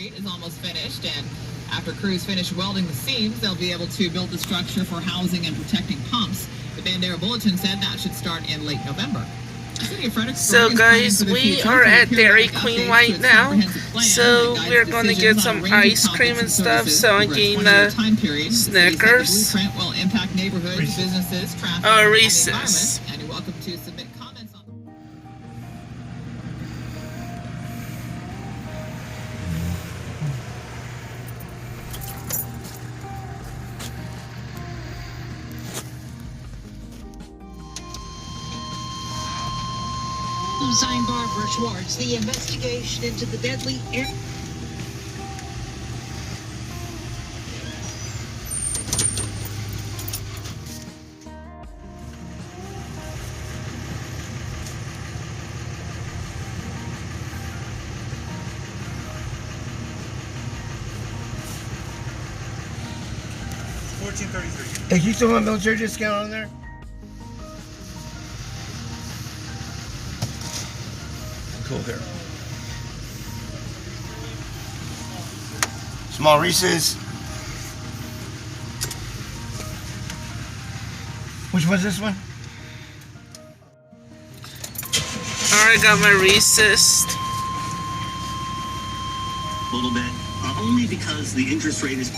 concrete is almost finished, and after crews finish welding the seams, they'll be able to build the structure for housing and protecting pumps. The Bandera Bulletin said that should start in late November. So guys, we are at Dairy Queen right now, so we're going to get some ice cream and stuff, so I'm getting the Snickers, or Reese's. And you're welcome to submit comments on Signed Barbara Schwartz, the investigation into the deadly air. Hey, you still want military discount on there? Cool here. Small Reese's. Which one's this one? Alright, got my Reese's. A little bit, only because the interest rate is